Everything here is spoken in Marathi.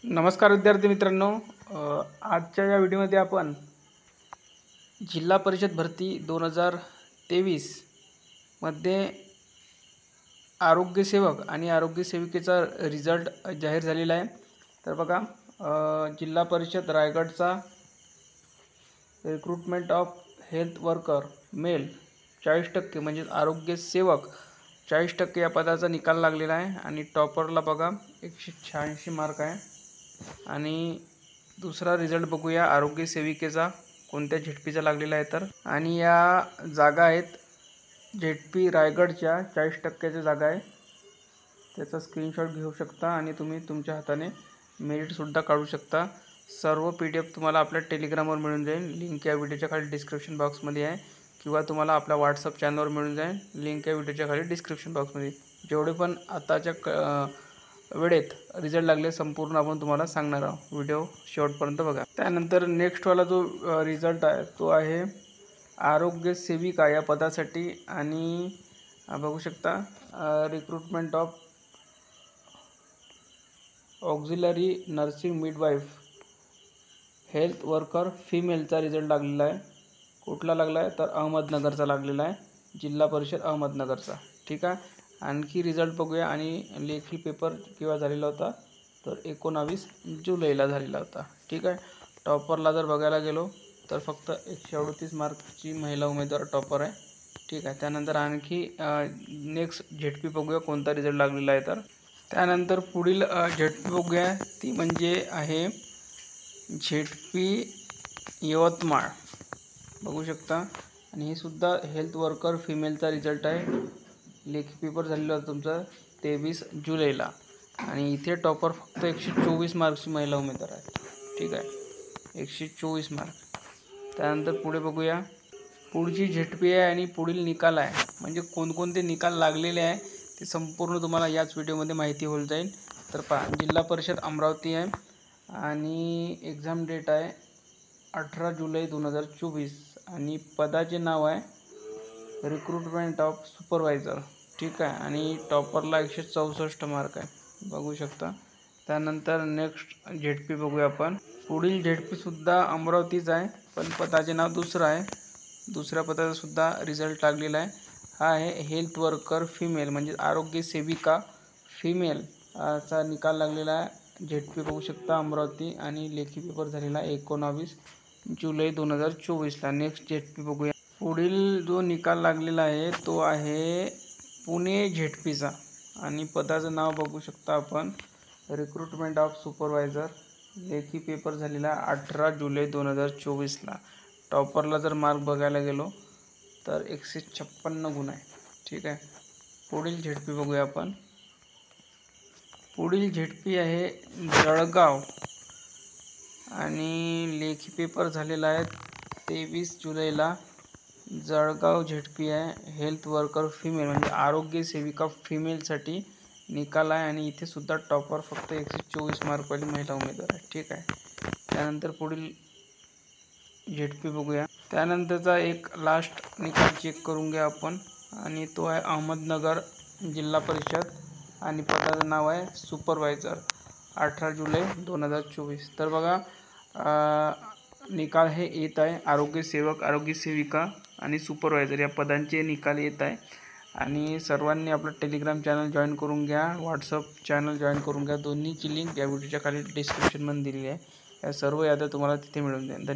नमस्कार विद्यार्थी मित्रांनो, आजच्या या व्हिडिओमध्ये आपण जिल्हा परिषद भरती 2023 मध्ये आरोग्यसेवक आणि आरोग्यसेविकेचा रिझल्ट जाहीर झालेला आहे। तर बघा, जिल्हा परिषद रायगडचा recruitment of health worker male 40% म्हणजे आरोग्यसेवक 40% या पदाचा निकाल लागलेला आहे आणि टॉपरला बघा 186 मार्क आहे। आणि दुसरा रिझल्ट बघूया आरोग्य सेविकेचा कोणत्या झेडपीचा लागलेला आहे तर, आणि या जागा आहेत झेडपी रायगडच्या 40%च्या जागा आहे। त्याचा स्क्रीनशॉट घेऊ शकता आणि तुम्ही तुमच्या हाताने मेरिटसुद्धा काढू शकता। सर्व PDF तुम्हाला आपल्या टेलिग्रामवर मिळून जाईल। लिंक या व्हिडिओच्या खाली डिस्क्रिप्शन बॉक्समध्ये आहे किंवा तुम्हाला आपल्या व्हॉट्सअप चॅनलवर मिळून जाईल। लिंक या व्हिडिओच्या खाली डिस्क्रिप्शन बॉक्समध्ये। जेवढे पण आताच्या वेळेत रिझल्ट लागले संपूर्ण आपण तुम्हाला सांगणार आहोत। व्हिडिओ शेवटपर्यंत बघा। त्यानंतर नेक्स्टवाला जो रिझल्ट आहे तो आहे आरोग्य सेविका या पदासाठी आणि बघू शकता recruitment of auxiliary nursing midwife health worker फिमेलचा रिझल्ट लागलेला आहे। कुठला लागला आहे तर अहमदनगरचा लागलेला आहे, जिल्हा परिषद अहमदनगरचा। ठीक आहे, आणखी रिझल्ट बघूया। आणि लेखी पेपर केव्हा झालेला होता तर 19 जुलैला झालेला होता। ठीक आहे, टॉपरला जर बघायला गेलो तर फक्त 138 मार्कची महिला उमेदवार टॉपर आहे। ठीक आहे, त्यानंतर आणखी नेक्स्ट झेडपी बघूया कोणता रिझल्ट लागलेला आहे तर, त्यानंतर पुढील झेडपी बघूया ती म्हणजे आहे झेडपी यवतमाळ बघू शकता। आणि हे सुद्धा हेल्थ वर्कर फिमेलचा रिझल्ट आहे। लेखी पेपर झालेला होता तुमचा 23 जुलैला आणि इथे टॉपर फक्त 124 मार्क्सची महिला उमेदवार आहे। ठीक आहे, 124 मार्क। त्यानंतर पुढे बघूया पुढची झेडपी आहे आणि पुढील निकाल आहे, म्हणजे कोणकोणते निकाल लागलेले आहे ते संपूर्ण तुम्हाला याच व्हिडिओमध्ये माहिती होईल जाईल। तर पहा, जिल्हा परिषद अमरावती आहे आणि एक्झाम डेट आहे 18 जुलै 2024 आणि पदाचे नाव आहे रिक्रुटमेंट ऑफ सुपरवायझर। ठीक आहे, आणि टॉपरला 164 मार्क आहे बघू शकता। त्यानंतर नेक्स्ट झेडपी बघूया आपण। पुढील झेडपीसुद्धा अमरावतीच आहे पण पदाचे नाव दुसरं आहे। दुसऱ्या पदाचा सुद्धा रिझल्ट लागलेला आहे। हा आहे हेल्थ वर्कर फिमेल म्हणजे आरोग्य सेविका फिमेल चा निकाल लागलेला आहे। झेडपी बघू शकता अमरावती आणि लेखी पेपर झालेला 19 जुलै 2024ला। नेक्स्ट झेडपी बघूया। पुढील जो निकाल लागलेला आहे तो आहे पुणे झेडपीचा आणि पदाचं नाव बघू शकता आपण रिक्रुटमेंट ऑफ सुपरवायझर। लेखी पेपर झालेला 18 जुलै 2024ला। टॉपरला जर मार्क बघायला गेलो तर 156 गुण आहे। ठीक आहे, पुढील झेडपी बघूया आपण। पुढील झेडपी आहे जळगाव आणि लेखी पेपर झालेला आहे 23 जुलैला। जळगाव झेडपी आहे हेल्थ वर्कर फिमेल म्हणजे आरोग्य सेविका फिमेलसाठी निकाल आहे आणि इथे सुद्धा टॉपर फक्त 124 मार्कवाली महिला उमेदवार आहे। ठीक आहे, त्यानंतर पुढील झेडपी बघूया। त्यानंतरचा एक लास्ट निकाल चेक करून घ्या आपण आणि तो आहे अहमदनगर जिल्हा परिषद आणि पदाचं नाव आहे सुपरवायझर 18 जुलै 2024। तर बघा, निकाल हे येत आहे आरोग्यसेवक आरोग्यसेविका आणि सुपरवायझर या पदांचे निकाल येत आहे। आणि सर्वांनी आपलं टेलिग्राम चॅनल जॉईन करून घ्या, व्हॉट्सअप चॅनल जॉईन करून घ्या। दोन्हीची लिंक या व्हिडिओच्या खाली डिस्क्रिप्शनमध्ये दिलेली आहे। या सर्व याद्या तुम्हाला तिथे मिळून जाईल।